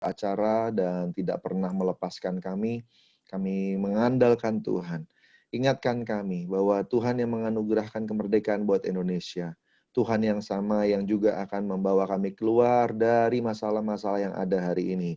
acara dan tidak pernah melepaskan kami. Kami mengandalkan Tuhan. Ingatkan kami bahwa Tuhan yang menganugerahkan kemerdekaan buat Indonesia. Tuhan yang sama yang juga akan membawa kami keluar dari masalah-masalah yang ada hari ini.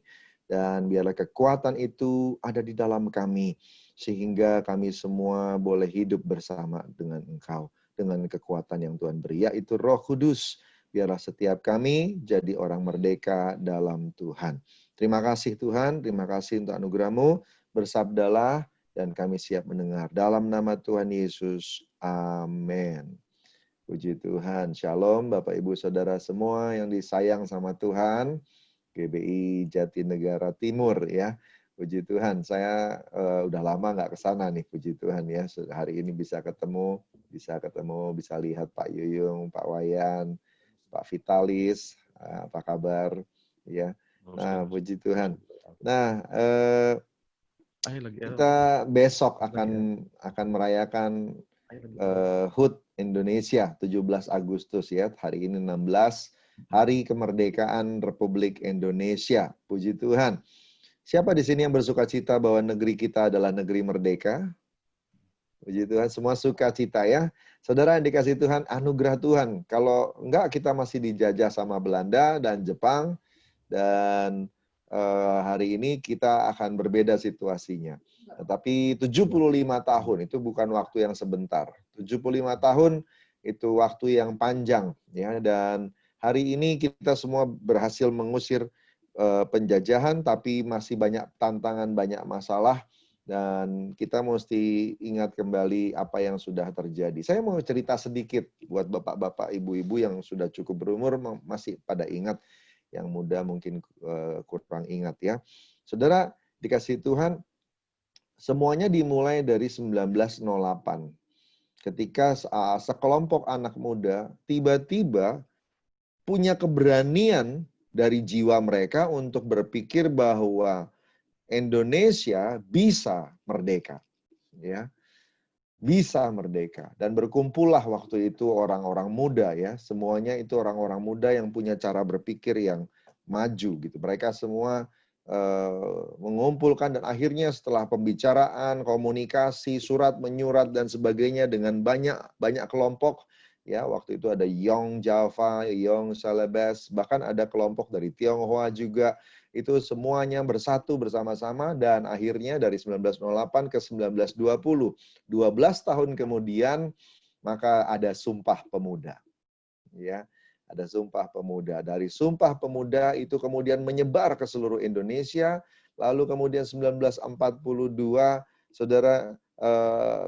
Dan biarlah kekuatan itu ada di dalam kami, sehingga kami semua boleh hidup bersama dengan Engkau, dengan kekuatan yang Tuhan beri, yaitu Roh Kudus. Biarlah setiap kami jadi orang merdeka dalam Tuhan. Terima kasih Tuhan, terima kasih untuk anugerah-Mu. Bersabdalah dan kami siap mendengar. Dalam nama Tuhan Yesus, amin. Puji Tuhan, shalom Bapak Ibu Saudara semua yang disayang sama Tuhan. GBI Jatinegara Timur ya. Puji Tuhan, saya udah lama nggak ke sana nih, puji Tuhan ya. Hari ini bisa ketemu, bisa lihat Pak Yuyung, Pak Wayan, Pak Vitalis, apa kabar ya. Nah, puji Tuhan. Nah, kita besok akan merayakan HUT Indonesia 17 Agustus ya. Hari ini 16 Hari Kemerdekaan Republik Indonesia. Puji Tuhan. Siapa di sini yang bersuka cita bahwa negeri kita adalah negeri merdeka? Puji Tuhan, semua suka cita ya. Saudara yang dikasih Tuhan, anugerah Tuhan. Kalau enggak, kita masih dijajah sama Belanda dan Jepang. Dan hari ini kita akan berbeda situasinya. Tetapi 75 tahun itu bukan waktu yang sebentar. 75 tahun itu waktu yang panjang ya, dan hari ini kita semua berhasil mengusir penjajahan, tapi masih banyak tantangan, banyak masalah, dan kita mesti ingat kembali apa yang sudah terjadi. Saya mau cerita sedikit buat bapak-bapak, ibu-ibu yang sudah cukup berumur masih pada ingat. Yang muda mungkin kurang ingat ya. Saudara dikasih Tuhan, semuanya dimulai dari 1908. Ketika sekelompok anak muda tiba-tiba punya keberanian dari jiwa mereka untuk berpikir bahwa Indonesia bisa merdeka. Ya. Bisa merdeka. Dan berkumpullah waktu itu orang-orang muda ya. Semuanya itu orang-orang muda yang punya cara berpikir yang maju gitu. Mereka semua mengumpulkan, dan akhirnya setelah pembicaraan, komunikasi, surat menyurat dan sebagainya dengan banyak kelompok ya. Waktu itu ada Yong Java, Yong Celebes, bahkan ada kelompok dari Tionghoa juga. Itu semuanya bersatu bersama-sama, dan akhirnya dari 1908 ke 1920, 12 tahun kemudian, maka ada Sumpah Pemuda. Ya, ada Sumpah Pemuda. Dari Sumpah Pemuda itu kemudian menyebar ke seluruh Indonesia. Lalu kemudian 1942, saudara,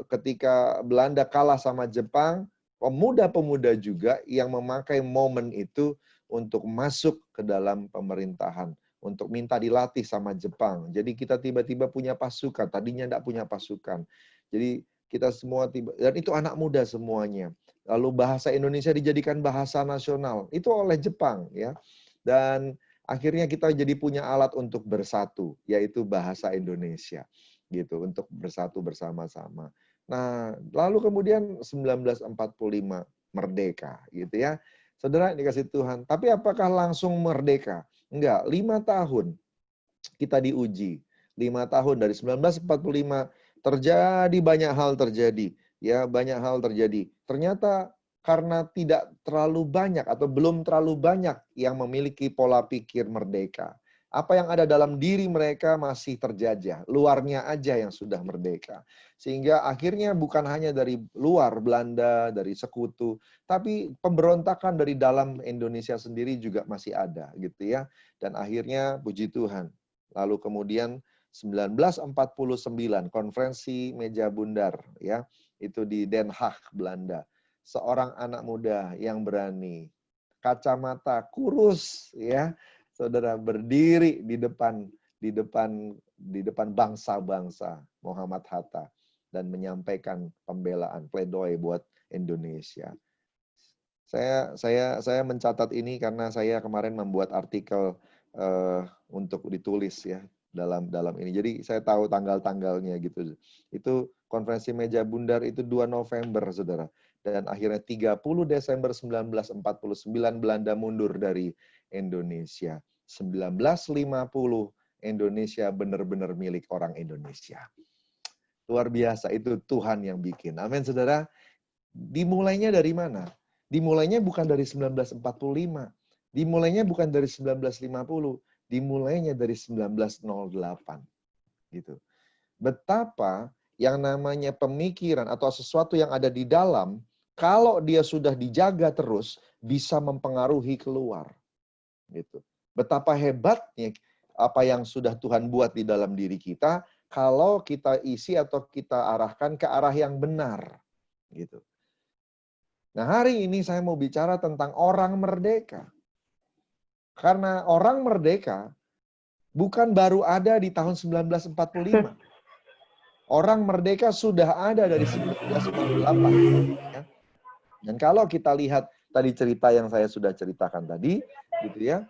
ketika Belanda kalah sama Jepang, pemuda-pemuda juga yang memakai momen itu untuk masuk ke dalam pemerintahan, untuk minta dilatih sama Jepang. Jadi kita tiba-tiba punya pasukan, tadinya tidak punya pasukan. Jadi kita semua dan itu anak muda semuanya. Lalu bahasa Indonesia dijadikan bahasa nasional, itu oleh Jepang ya. Dan akhirnya kita jadi punya alat untuk bersatu, yaitu bahasa Indonesia gitu, untuk bersatu bersama-sama. Nah, lalu kemudian 1945 merdeka gitu ya. Saudara dikasih Tuhan, tapi apakah langsung merdeka? Enggak, 5 tahun kita diuji. 5 tahun dari 1945 terjadi banyak hal terjadi. Ya, banyak hal terjadi. Ternyata karena tidak terlalu banyak atau belum terlalu banyak yang memiliki pola pikir merdeka. Apa yang ada dalam diri mereka masih terjajah. Luarnya aja yang sudah merdeka. Sehingga akhirnya bukan hanya dari luar Belanda, dari sekutu, tapi pemberontakan dari dalam Indonesia sendiri juga masih ada gitu ya. Dan akhirnya puji Tuhan. Lalu kemudian 1949 konferensi meja bundar ya, itu di Den Haag, Belanda. Seorang anak muda yang berani, kacamata kurus ya, saudara, berdiri di depan bangsa-bangsa, Muhammad Hatta, dan menyampaikan pembelaan pledoi buat Indonesia. Saya mencatat ini karena saya kemarin membuat artikel untuk ditulis ya dalam ini. Jadi saya tahu tanggal-tanggalnya gitu. Itu konferensi meja bundar itu 2 November, Saudara. Dan akhirnya 30 Desember 1949 Belanda mundur dari Indonesia. 1950 Indonesia benar-benar milik orang Indonesia. Luar biasa, itu Tuhan yang bikin. Amin, saudara. Dimulainya dari mana? Dimulainya bukan dari 1945. Dimulainya bukan dari 1950. Dimulainya dari 1908. Gitu. Betapa yang namanya pemikiran atau sesuatu yang ada di dalam, kalau dia sudah dijaga terus, bisa mempengaruhi keluar. Gitu. Betapa hebatnya apa yang sudah Tuhan buat di dalam diri kita, kalau kita isi atau kita arahkan ke arah yang benar. Gitu. Nah, hari ini saya mau bicara tentang orang merdeka. Karena orang merdeka bukan baru ada di tahun 1945. Orang merdeka sudah ada dari 1958. Ya. Dan kalau kita lihat tadi cerita yang saya sudah ceritakan tadi, gitu ya,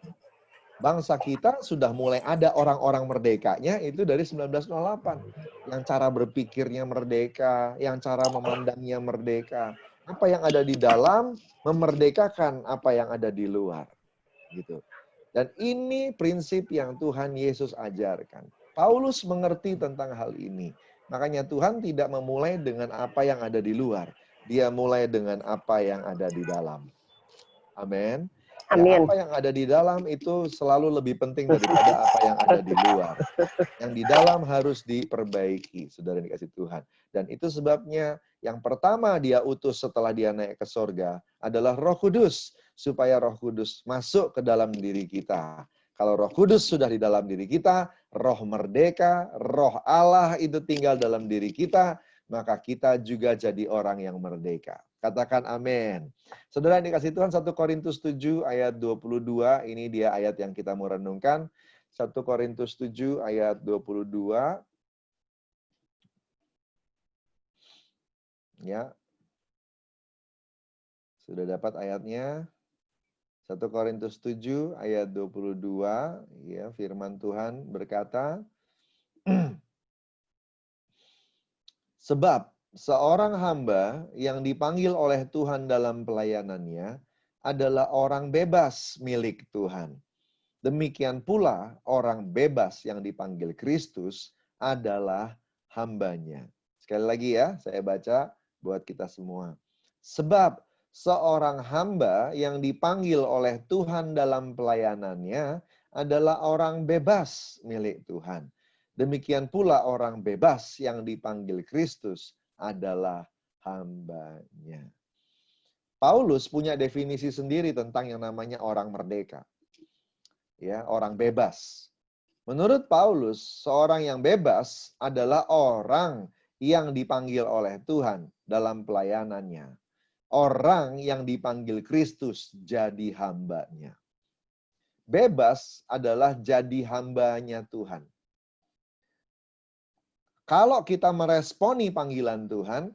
bangsa kita sudah mulai ada orang-orang merdekanya itu dari 1908. Yang cara berpikirnya merdeka, yang cara memandangnya merdeka. Apa yang ada di dalam memerdekakan apa yang ada di luar. Gitu. Dan ini prinsip yang Tuhan Yesus ajarkan. Paulus mengerti tentang hal ini. Makanya Tuhan tidak memulai dengan apa yang ada di luar. Dia mulai dengan apa yang ada di dalam. Amin. Ya, Amin. apa yang ada di dalam itu selalu lebih penting daripada apa yang ada di luar. Yang di dalam harus diperbaiki, saudara yang dikasih Tuhan. Dan itu sebabnya yang pertama dia utus setelah dia naik ke sorga adalah Roh Kudus. Supaya Roh Kudus masuk ke dalam diri kita. Kalau Roh Kudus sudah di dalam diri kita, Roh merdeka, Roh Allah itu tinggal dalam diri kita, maka kita juga jadi orang yang merdeka. Katakan amin. Saudara yang dikasih Tuhan, 1 Korintus 7 ayat 22, ini dia ayat yang kita mau renungkan. 1 Korintus 7 ayat 22. Ya. Sudah dapat ayatnya? 1 Korintus 7 ayat 22, ya, firman Tuhan berkata, sebab seorang hamba yang dipanggil oleh Tuhan dalam pelayanannya adalah orang bebas milik Tuhan. Demikian pula orang bebas yang dipanggil Kristus adalah hambanya. Sekali lagi ya, saya baca buat kita semua. Sebab seorang hamba yang dipanggil oleh Tuhan dalam pelayanannya adalah orang bebas milik Tuhan. Demikian pula orang bebas yang dipanggil Kristus adalah hambanya. Paulus punya definisi sendiri tentang yang namanya orang merdeka. Ya, orang bebas. Menurut Paulus, seorang yang bebas adalah orang yang dipanggil oleh Tuhan dalam pelayanannya. Orang yang dipanggil Kristus jadi hambanya. Bebas adalah jadi hambanya Tuhan. Kalau kita meresponi panggilan Tuhan,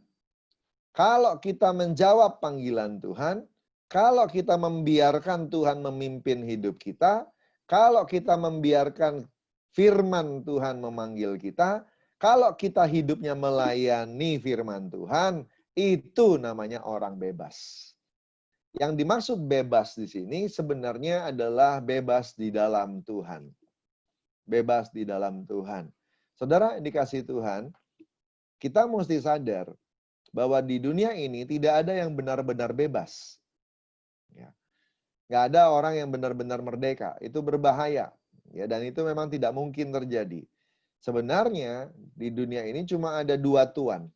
kalau kita menjawab panggilan Tuhan, kalau kita membiarkan Tuhan memimpin hidup kita, kalau kita membiarkan firman Tuhan memanggil kita, kalau kita hidupnya melayani firman Tuhan, itu namanya orang bebas. Yang dimaksud bebas di sini sebenarnya adalah bebas di dalam Tuhan. Bebas di dalam Tuhan. Saudara dikasih Tuhan, kita mesti sadar bahwa di dunia ini tidak ada yang benar-benar bebas. Ya. Nggak ada orang yang benar-benar merdeka. Itu berbahaya. Ya, dan itu memang tidak mungkin terjadi. Sebenarnya di dunia ini cuma ada dua tuan.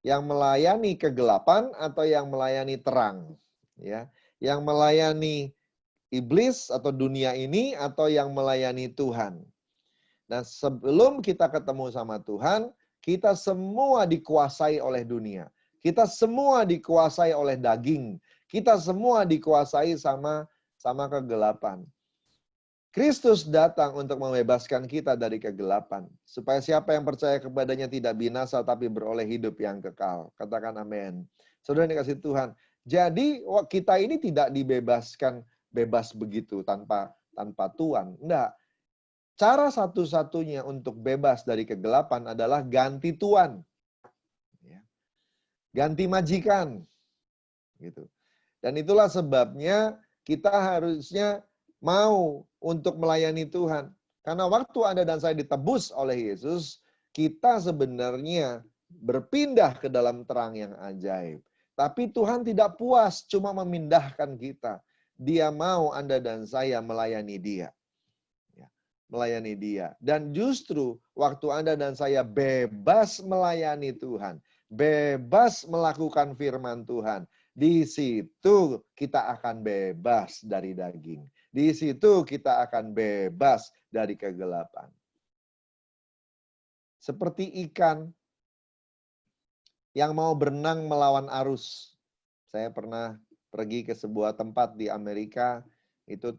Yang melayani kegelapan atau yang melayani terang. Ya. Yang melayani iblis atau dunia ini atau yang melayani Tuhan. Nah, sebelum kita ketemu sama Tuhan, kita semua dikuasai oleh dunia. Kita semua dikuasai oleh daging. Kita semua dikuasai sama kegelapan. Kristus datang untuk membebaskan kita dari kegelapan. Supaya siapa yang percaya kepadanya tidak binasa, tapi beroleh hidup yang kekal. Katakan amin. Saudara yang dikasih Tuhan. Jadi kita ini tidak dibebaskan bebas begitu tanpa Tuhan. Enggak. Cara satu-satunya untuk bebas dari kegelapan adalah ganti tuan. Ganti majikan. Gitu. Dan itulah sebabnya kita harusnya mau untuk melayani Tuhan. Karena waktu Anda dan saya ditebus oleh Yesus, kita sebenarnya berpindah ke dalam terang yang ajaib. Tapi Tuhan tidak puas cuma memindahkan kita. Dia mau Anda dan saya melayani Dia. Ya, melayani Dia. Dan justru waktu Anda dan saya bebas melayani Tuhan, bebas melakukan firman Tuhan, di situ kita akan bebas dari daging. Di situ kita akan bebas dari kegelapan. Seperti ikan yang mau berenang melawan arus. Saya pernah pergi ke sebuah tempat di Amerika, itu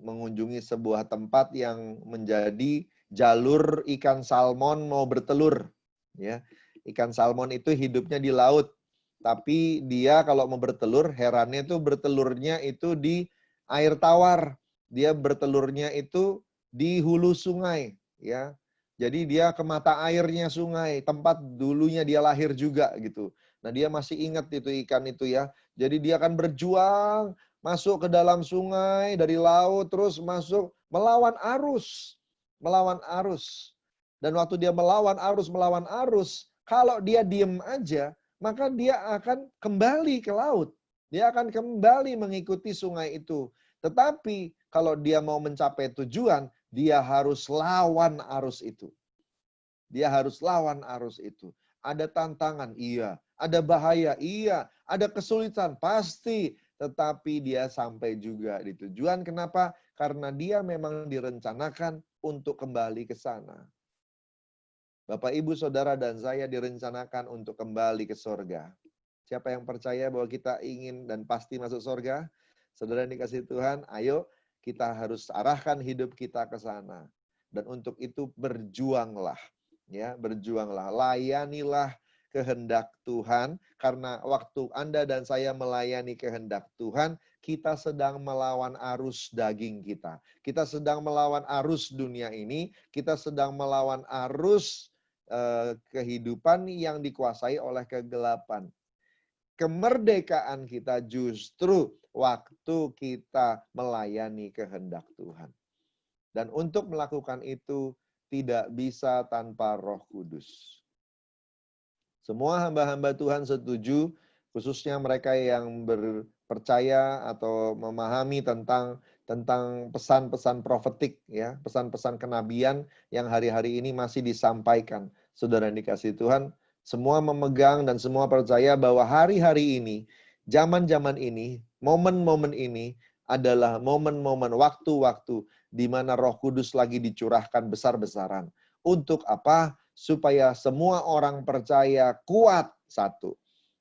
mengunjungi sebuah tempat yang menjadi jalur ikan salmon mau bertelur. Ya, ikan salmon itu hidupnya di laut, tapi dia kalau mau bertelur, herannya itu bertelurnya itu di air tawar. Dia bertelurnya itu di hulu sungai, ya. Jadi dia ke mata airnya sungai, tempat dulunya dia lahir juga gitu. Nah, dia masih ingat itu ikan itu ya. Jadi dia akan berjuang masuk ke dalam sungai dari laut, terus masuk melawan arus. Melawan arus. Dan waktu dia melawan arus, kalau dia diem aja, maka dia akan kembali ke laut. Dia akan kembali mengikuti sungai itu. Tetapi kalau dia mau mencapai tujuan, dia harus lawan arus itu. Dia harus lawan arus itu. Ada tantangan, iya. Ada bahaya, iya. Ada kesulitan, pasti. Tetapi dia sampai juga di tujuan. Kenapa? Karena dia memang direncanakan untuk kembali ke sana. Bapak, Ibu, Saudara, dan saya direncanakan untuk kembali ke surga. Siapa yang percaya bahwa kita ingin dan pasti masuk surga? Saudara yang dikasihi Tuhan, ayo kita harus arahkan hidup kita ke sana. Dan untuk itu berjuanglah. Ya, berjuanglah, layanilah kehendak Tuhan, karena waktu Anda dan saya melayani kehendak Tuhan, kita sedang melawan arus daging kita. Kita sedang melawan arus dunia ini, kita sedang melawan arus kehidupan yang dikuasai oleh kegelapan. Kemerdekaan kita justru waktu kita melayani kehendak Tuhan. Dan untuk melakukan itu tidak bisa tanpa Roh Kudus. Semua hamba-hamba Tuhan setuju, khususnya mereka yang berpercaya atau memahami tentang pesan-pesan profetik, ya, pesan-pesan kenabian yang hari-hari ini masih disampaikan. Saudara yang dikasihi Tuhan, semua memegang dan semua percaya bahwa hari-hari ini, zaman-zaman ini, momen-momen ini adalah momen-momen waktu-waktu di mana Roh Kudus lagi dicurahkan besar-besaran. Untuk apa? Supaya semua orang percaya kuat, satu,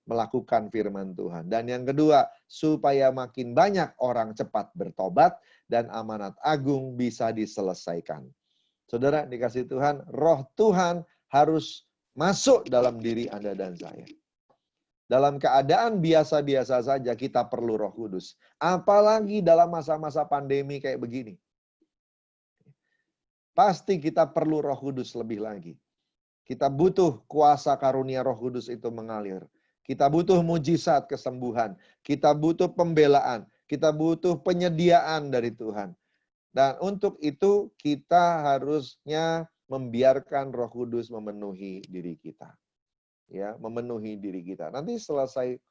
melakukan firman Tuhan. Dan yang kedua, supaya makin banyak orang cepat bertobat dan amanat agung bisa diselesaikan. Saudara dikasihi Tuhan, Roh Tuhan harus masuk dalam diri Anda dan saya. Dalam keadaan biasa-biasa saja kita perlu Roh Kudus. Apalagi dalam masa-masa pandemi kayak begini. Pasti kita perlu Roh Kudus lebih lagi. Kita butuh kuasa karunia Roh Kudus itu mengalir. Kita butuh mujizat kesembuhan. Kita butuh pembelaan. Kita butuh penyediaan dari Tuhan. Dan untuk itu kita harusnya membiarkan Roh Kudus memenuhi diri kita. Ya, memenuhi diri kita. Nanti selesai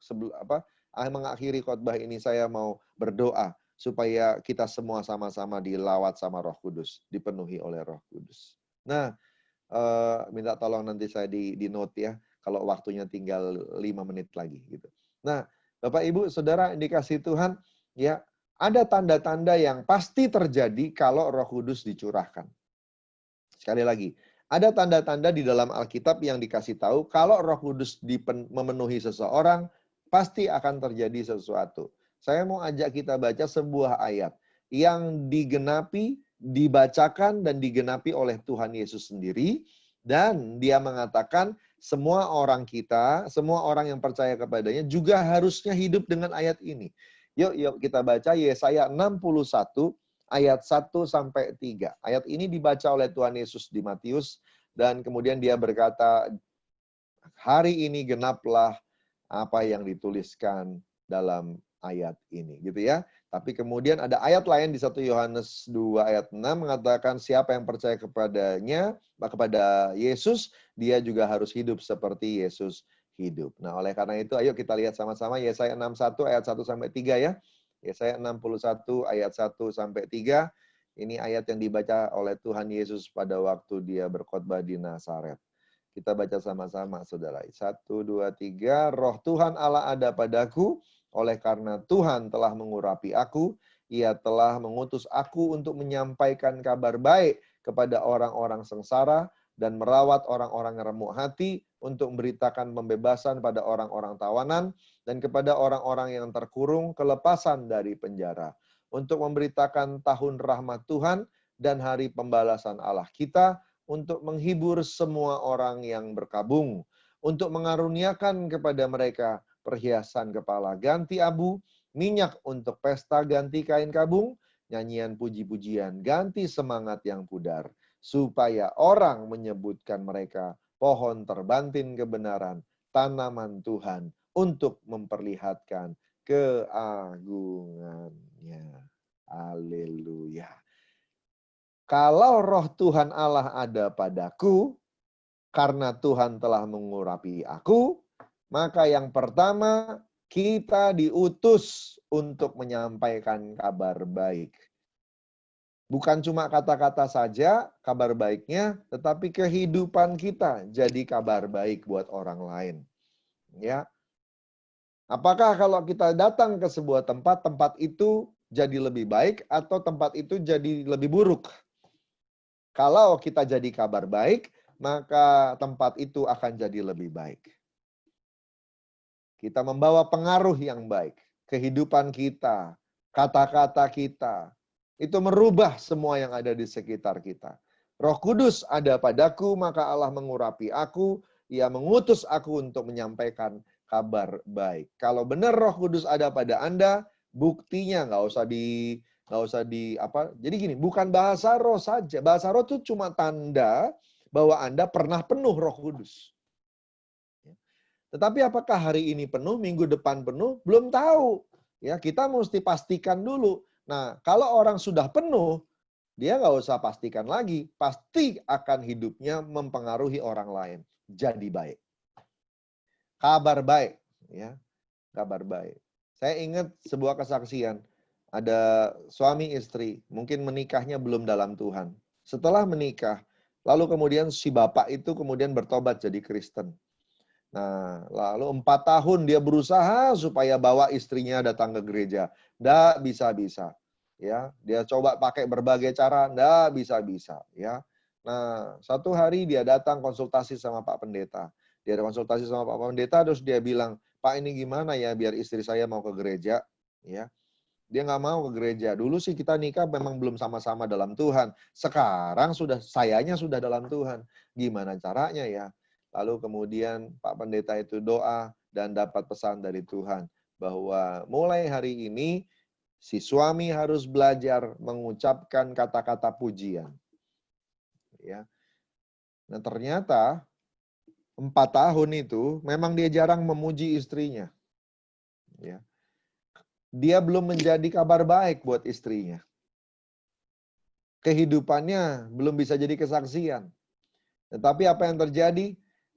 mengakhiri khotbah ini saya mau berdoa supaya kita semua sama-sama dilawat sama Roh Kudus, dipenuhi oleh Roh Kudus. Nah, minta tolong nanti saya di note ya, kalau waktunya tinggal 5 menit lagi gitu. Nah, Bapak Ibu Saudara dikasihi Tuhan, ya, ada tanda-tanda yang pasti terjadi kalau Roh Kudus dicurahkan. Sekali lagi, ada tanda-tanda di dalam Alkitab yang dikasih tahu kalau Roh Kudus memenuhi seseorang, pasti akan terjadi sesuatu. Saya mau ajak kita baca sebuah ayat yang dibacakan dan digenapi oleh Tuhan Yesus sendiri. Dan dia mengatakan semua orang kita, semua orang yang percaya kepadanya juga harusnya hidup dengan ayat ini. Yuk kita baca Yesaya 61 ayat 1-3. Ayat ini dibaca oleh Tuhan Yesus di Matius. Dan kemudian dia berkata, hari ini genaplah apa yang dituliskan dalam ayat ini, gitu ya. Tapi kemudian ada ayat lain di 1 Yohanes 2 ayat 6 mengatakan siapa yang percaya kepada Yesus, dia juga harus hidup seperti Yesus hidup. Nah, oleh karena itu ayo kita lihat sama-sama Yesaya 61 ayat 1 sampai 3 ya. Yesaya 61 ayat 1 sampai 3. Ini ayat yang dibaca oleh Tuhan Yesus pada waktu dia berkhotbah di Nazaret. Kita baca sama-sama, saudara. 1, 2, 3. Roh Tuhan Allah ada padaku, oleh karena Tuhan telah mengurapi aku, Ia telah mengutus aku untuk menyampaikan kabar baik kepada orang-orang sengsara dan merawat orang-orang remuk hati, untuk memberitakan pembebasan pada orang-orang tawanan dan kepada orang-orang yang terkurung kelepasan dari penjara, untuk memberitakan tahun rahmat Tuhan dan hari pembalasan Allah kita, untuk menghibur semua orang yang berkabung, untuk mengaruniakan kepada mereka perhiasan kepala ganti abu, minyak untuk pesta ganti kain kabung, nyanyian puji-pujian ganti semangat yang pudar, supaya orang menyebutkan mereka pohon terbantin kebenaran, tanaman Tuhan, untuk memperlihatkan keagungannya. Haleluya. Kalau roh Tuhan Allah ada padaku, karena Tuhan telah mengurapi aku, maka yang pertama kita diutus untuk menyampaikan kabar baik. Bukan cuma kata-kata saja kabar baiknya, tetapi kehidupan kita jadi kabar baik buat orang lain. Ya. Apakah kalau kita datang ke sebuah tempat, tempat itu jadi lebih baik atau tempat itu jadi lebih buruk? Kalau kita jadi kabar baik, maka tempat itu akan jadi lebih baik. Kita membawa pengaruh yang baik. Kehidupan kita, kata-kata kita, itu merubah semua yang ada di sekitar kita. Roh Kudus ada padaku, maka Allah mengurapi aku, Ia mengutus aku untuk menyampaikan kabar baik. Kalau benar Roh Kudus ada pada Anda, buktinya nggak usah di apa. Jadi gini, bukan bahasa roh saja. Bahasa roh itu cuma tanda bahwa Anda pernah penuh Roh Kudus. Tetapi apakah hari ini penuh, minggu depan penuh, belum tahu. Ya, kita mesti pastikan dulu. Nah, kalau orang sudah penuh, dia nggak usah pastikan lagi. Pasti akan hidupnya mempengaruhi orang lain. Jadi baik. Kabar baik. Ya, kabar baik. Saya ingat sebuah kesaksian. Ada suami istri, mungkin menikahnya belum dalam Tuhan. Setelah menikah, lalu kemudian si bapak itu kemudian bertobat jadi Kristen. Nah, lalu 4 tahun dia berusaha supaya bawa istrinya datang ke gereja. Nggak bisa-bisa. Ya, dia coba pakai berbagai cara, nggak bisa-bisa. Ya, nah satu hari dia datang konsultasi sama Pak Pendeta. Dia konsultasi sama Pak Pendeta, terus dia bilang, Pak ini gimana ya biar istri saya mau ke gereja? Ya, dia nggak mau ke gereja. Dulu sih kita nikah memang belum sama-sama dalam Tuhan. Sekarang sayanya sudah dalam Tuhan. Gimana caranya ya? Lalu kemudian Pak Pendeta itu doa dan dapat pesan dari Tuhan bahwa mulai hari ini si suami harus belajar mengucapkan kata-kata pujian. Ya. Nah ternyata 4 tahun itu memang dia jarang memuji istrinya. Ya. Dia belum menjadi kabar baik buat istrinya. Kehidupannya belum bisa jadi kesaksian. Tetapi apa yang terjadi?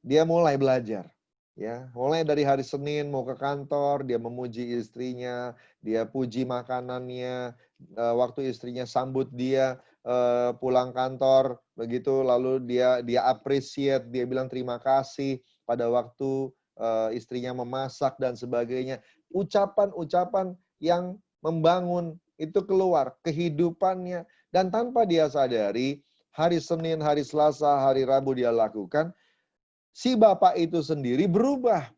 Dia mulai belajar. Ya, mulai dari hari Senin mau ke kantor, dia memuji istrinya, dia puji makanannya, waktu istrinya sambut dia pulang kantor, begitu lalu dia appreciate, dia bilang terima kasih pada waktu istrinya memasak dan sebagainya. Ucapan-ucapan yang membangun itu keluar kehidupannya dan tanpa dia sadari, hari Senin, hari Selasa, hari Rabu dia lakukan, si bapak itu sendiri berubah.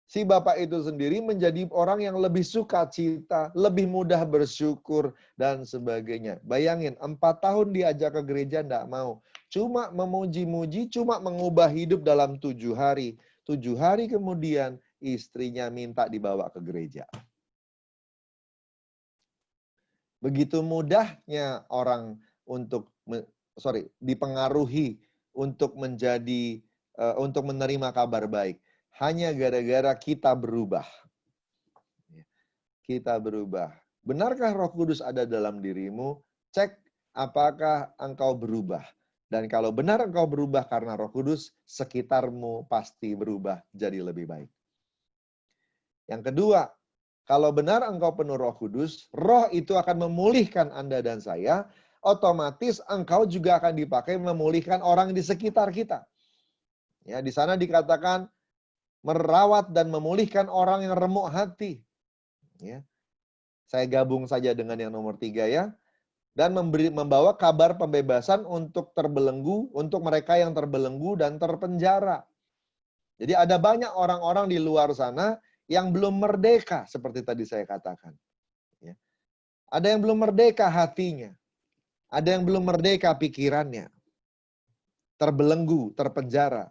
Si bapak itu sendiri menjadi orang yang lebih sukacita, lebih mudah bersyukur, dan sebagainya. Bayangin, 4 tahun diajak ke gereja, enggak mau. Cuma memuji-muji, cuma mengubah hidup dalam 7 hari. 7 hari kemudian, istrinya minta dibawa ke gereja. Begitu mudahnya orang untuk dipengaruhi untuk untuk menerima kabar baik hanya gara-gara kita berubah. Kita berubah. Benarkah Roh Kudus ada dalam dirimu? Cek apakah engkau berubah. Dan kalau benar engkau berubah karena Roh Kudus, sekitarmu pasti berubah jadi lebih baik. Yang kedua, kalau benar engkau penuh Roh Kudus, Roh itu akan memulihkan Anda dan saya, otomatis engkau juga akan dipakai memulihkan orang di sekitar kita. Ya, di sana dikatakan merawat dan memulihkan orang yang remuk hati. Ya. Saya gabung saja dengan yang nomor 3 ya. Dan membawa kabar pembebasan untuk terbelenggu, untuk mereka yang terbelenggu dan terpenjara. Jadi ada banyak orang-orang di luar sana yang belum merdeka, seperti tadi saya katakan. Ya. Ada yang belum merdeka hatinya. Ada yang belum merdeka pikirannya. Terbelenggu, terpenjara.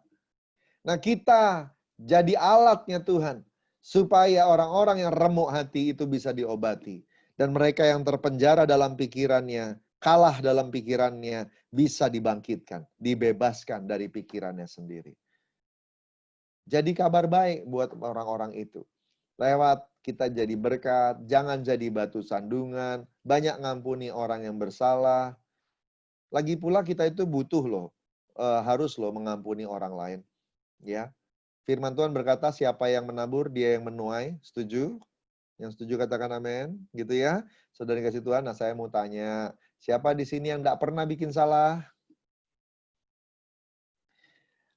Nah, kita jadi alatnya Tuhan. Supaya orang-orang yang remuk hati itu bisa diobati. Dan mereka yang terpenjara dalam pikirannya, kalah dalam pikirannya, bisa dibangkitkan, dibebaskan dari pikirannya sendiri. Jadi kabar baik buat orang-orang itu. Lewat kita jadi berkat, jangan jadi batu sandungan, banyak ngampuni orang yang bersalah. Lagi pula kita itu butuh loh, harus loh mengampuni orang lain. Ya, Firman Tuhan berkata, siapa yang menabur, dia yang menuai. Setuju? Yang setuju katakan amin. Gitu ya. Saudara kasih Tuhan, nah saya mau tanya, siapa di sini yang tidak pernah bikin salah?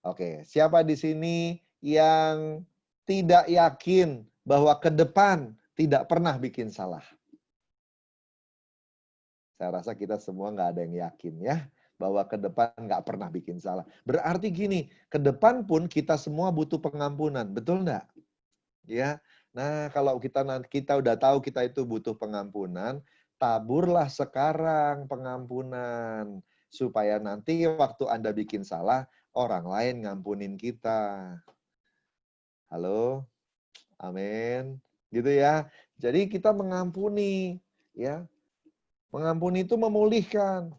Oke, siapa di sini yang tidak yakin bahwa ke depan tidak pernah bikin salah? Saya rasa kita semua nggak ada yang yakin ya, bahwa ke depan nggak pernah bikin salah. Berarti gini, ke depan pun kita semua butuh pengampunan, betul nggak? Ya, nah kalau kita udah tahu kita itu butuh pengampunan, taburlah sekarang pengampunan supaya nanti waktu Anda bikin salah, orang lain ngampunin kita. Halo, amin. Gitu ya. Jadi kita mengampuni, ya. Mengampuni itu memulihkan.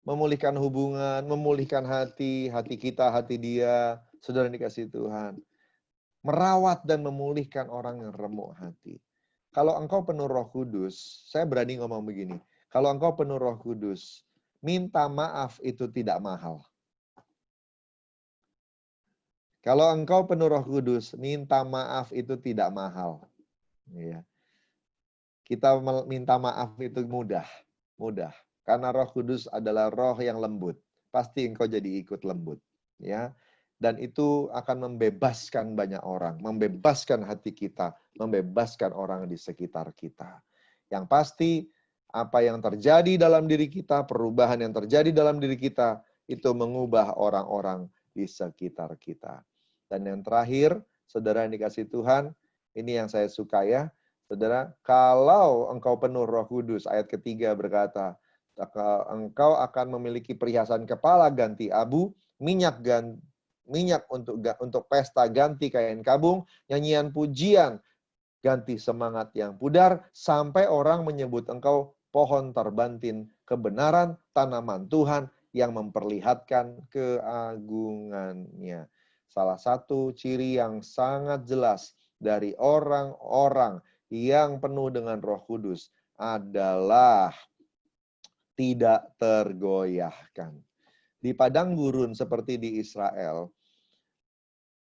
Memulihkan hubungan, memulihkan hati, hati kita, hati dia. Saudara dikasih Tuhan. Merawat dan memulihkan orang yang remuk hati. Kalau engkau penuh Roh Kudus, saya berani ngomong begini. Kalau engkau penuh Roh Kudus, minta maaf itu tidak mahal. Kalau engkau penuh Roh Kudus, minta maaf itu tidak mahal. Ya. Kita minta maaf itu mudah. Mudah. Karena Roh Kudus adalah roh yang lembut. Pasti engkau jadi ikut lembut. Ya. Dan itu akan membebaskan banyak orang. Membebaskan hati kita. Membebaskan orang di sekitar kita. Yang pasti, apa yang terjadi dalam diri kita, perubahan yang terjadi dalam diri kita, itu mengubah orang-orang di sekitar kita. Dan yang terakhir, saudara yang dikasih Tuhan, ini yang saya suka ya. Saudara, kalau engkau penuh Roh Kudus, ayat ketiga berkata, engkau akan memiliki perhiasan kepala ganti abu, minyak untuk pesta ganti kain kabung, nyanyian pujian ganti semangat yang pudar, sampai orang menyebut engkau pohon terbantin kebenaran, tanaman Tuhan yang memperlihatkan keagungannya. Salah satu ciri yang sangat jelas dari orang-orang yang penuh dengan Roh Kudus adalah tidak tergoyahkan. Di padang gurun seperti di Israel,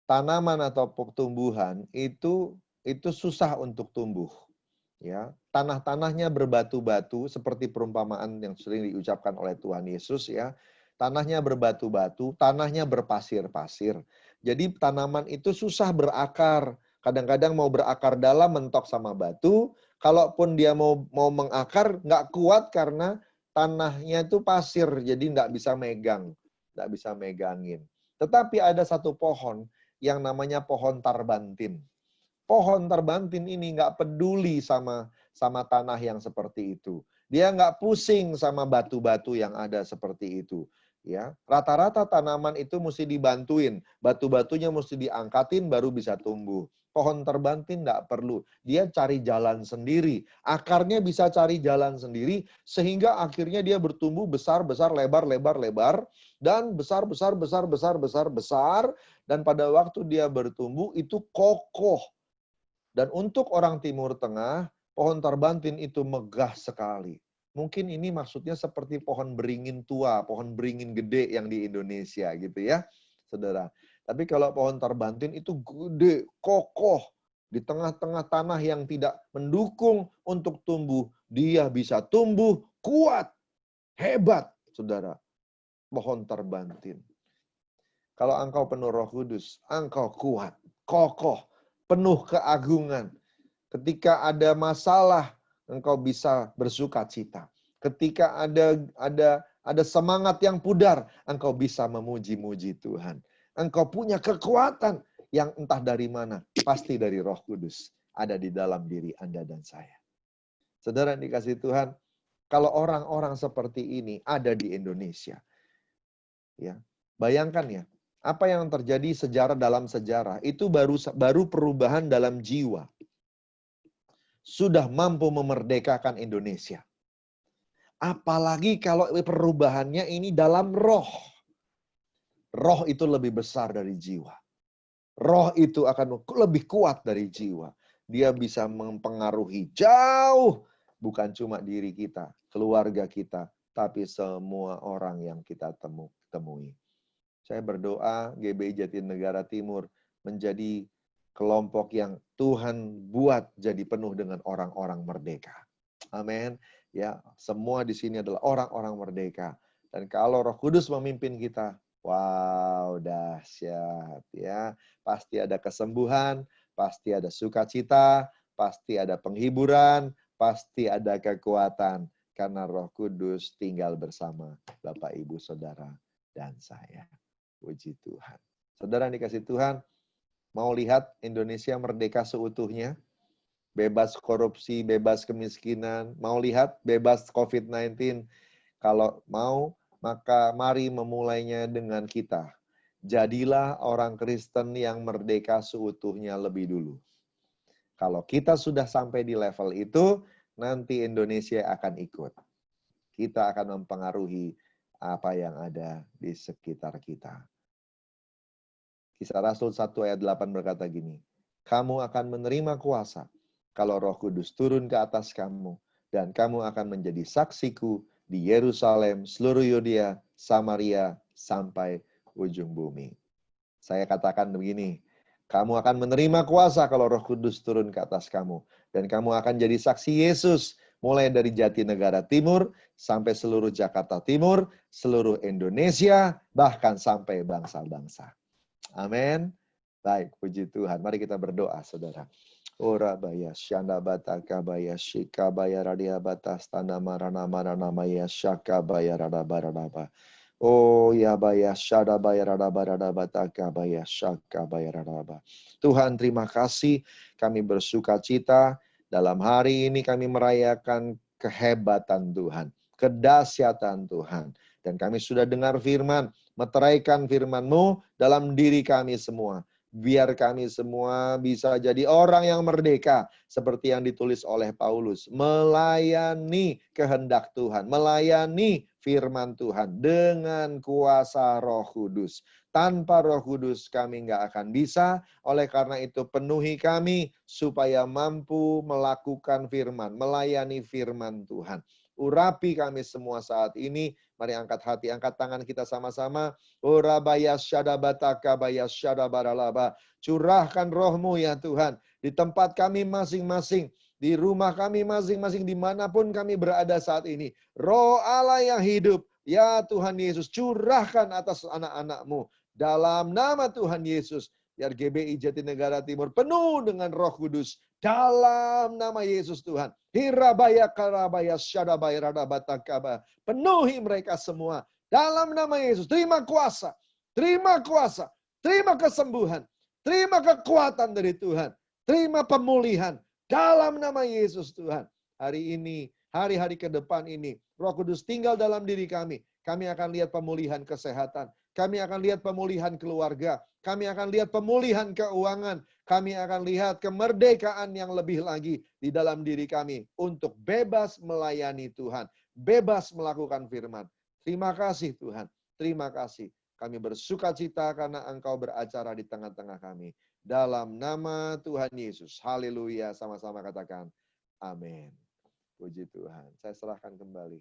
tanaman atau tumbuhan itu susah untuk tumbuh. Ya, tanah-tanahnya berbatu-batu seperti perumpamaan yang sering diucapkan oleh Tuhan Yesus ya. Tanahnya berbatu-batu, tanahnya berpasir-pasir. Jadi tanaman itu susah berakar. Kadang-kadang mau berakar dalam mentok sama batu, kalaupun dia mau mengakar nggak kuat karena tanahnya itu pasir, jadi nggak bisa megang, nggak bisa megangin. Tetapi ada satu pohon yang namanya pohon tarbantin. Pohon terbantin ini nggak peduli sama tanah yang seperti itu. Dia nggak pusing sama batu-batu yang ada seperti itu. Ya, rata-rata tanaman itu mesti dibantuin, batu-batunya mesti diangkatin baru bisa tumbuh. Pohon terbantin nggak perlu, dia cari jalan sendiri. Akarnya bisa cari jalan sendiri, sehingga akhirnya dia bertumbuh besar-besar, lebar-lebar-lebar, dan besar-besar, dan pada waktu dia bertumbuh itu kokoh. Dan untuk orang Timur Tengah, Pohon tarbantin itu megah sekali. Mungkin ini maksudnya seperti pohon beringin tua, pohon beringin gede yang di Indonesia gitu ya, saudara. Tapi kalau pohon tarbantin itu gede, kokoh, di tengah-tengah tanah yang tidak mendukung untuk tumbuh, dia bisa tumbuh kuat, hebat, saudara. Pohon tarbantin. Kalau engkau penuh Roh Kudus, engkau kuat, kokoh, penuh keagungan. Ketika ada masalah, engkau bisa bersuka cita. Ketika ada semangat yang pudar, engkau bisa memuji-muji Tuhan. Engkau punya kekuatan yang entah dari mana, pasti dari Roh Kudus ada di dalam diri Anda dan saya. Saudara yang dikasihi Tuhan, kalau orang-orang seperti ini ada di Indonesia, ya, bayangkan ya, apa yang terjadi sejarah dalam sejarah itu baru perubahan dalam jiwa. Sudah mampu memerdekakan Indonesia. Apalagi kalau perubahannya ini dalam roh. Roh itu lebih besar dari jiwa. Roh itu akan lebih kuat dari jiwa. Dia bisa mempengaruhi jauh, bukan cuma diri kita, keluarga kita, tapi semua orang yang kita temui. Saya berdoa GBI Jatinegara Timur menjadi kelompok yang Tuhan buat jadi penuh dengan orang-orang merdeka. Amin. Ya, semua di sini adalah orang-orang merdeka. Dan kalau Roh Kudus memimpin kita, wow, dahsyat ya. Pasti ada kesembuhan, pasti ada sukacita, pasti ada penghiburan, pasti ada kekuatan karena Roh Kudus tinggal bersama Bapak, Ibu, Saudara, dan saya. Puji Tuhan. Saudara yang dikasih Tuhan, mau lihat Indonesia merdeka seutuhnya? Bebas korupsi, bebas kemiskinan. Mau lihat bebas COVID-19? Kalau mau, maka mari memulainya dengan kita. Jadilah orang Kristen yang merdeka seutuhnya lebih dulu. Kalau kita sudah sampai di level itu, nanti Indonesia akan ikut. Kita akan mempengaruhi apa yang ada di sekitar kita. Kisah Rasul 1 ayat 8 berkata gini, kamu akan menerima kuasa kalau Roh Kudus turun ke atas kamu, dan kamu akan menjadi saksiku di Yerusalem, seluruh Yudea, Samaria, sampai ujung bumi. Saya katakan begini, kamu akan menerima kuasa kalau Roh Kudus turun ke atas kamu, dan kamu akan jadi saksi Yesus, mulai dari Jatinegara Timur, sampai seluruh Jakarta Timur, seluruh Indonesia, bahkan sampai bangsa-bangsa. Amin. Baik, puji Tuhan. Mari kita berdoa, saudara. Ora baya syanda bata kabaya shika baya radia bata stana marana marana maya shaka baya rada barada. Oh ya baya syada baya rada barada bata kabaya shaka baya rada. Tuhan, terima kasih. Kami bersuka cita dalam hari ini kami merayakan kehebatan Tuhan, kedahsyatan Tuhan. Dan kami sudah dengar firman, meteraikan firman-Mu dalam diri kami semua. Biar kami semua bisa jadi orang yang merdeka. Seperti yang ditulis oleh Paulus. Melayani kehendak Tuhan. Melayani firman Tuhan. Dengan kuasa Roh Kudus. Tanpa Roh Kudus kami nggak akan bisa. Oleh karena itu penuhi kami. Supaya mampu melakukan firman. Melayani firman Tuhan. Urapi kami semua saat ini. Mari angkat hati, angkat tangan kita sama-sama. Urabaya syadabataka baya syadabaralaba. Curahkan roh-Mu ya Tuhan. Di tempat kami masing-masing. Di rumah kami masing-masing. Dimanapun kami berada saat ini. Roh Allah yang hidup. Ya Tuhan Yesus. Curahkan atas anak-anak-Mu. Dalam nama Tuhan Yesus. Biar GBI Jatinegara Timur penuh dengan Roh Kudus. Dalam nama Yesus Tuhan. Hirabaya karabaya syadabaya radabatakaba. Penuhi mereka semua. Dalam nama Yesus. Terima kuasa. Terima kuasa. Terima kesembuhan. Terima kekuatan dari Tuhan. Terima pemulihan. Dalam nama Yesus Tuhan. Hari ini, hari-hari ke depan ini. Roh Kudus tinggal dalam diri kami. Kami akan lihat pemulihan kesehatan. Kami akan lihat pemulihan keluarga. Kami akan lihat pemulihan keuangan. Kami akan lihat kemerdekaan yang lebih lagi di dalam diri kami untuk bebas melayani Tuhan, bebas melakukan firman. Terima kasih Tuhan, terima kasih. Kami bersuka cita karena Engkau beracara di tengah-tengah kami. Dalam nama Tuhan Yesus, haleluya, sama-sama katakan, Amin. Puji Tuhan. Saya serahkan kembali.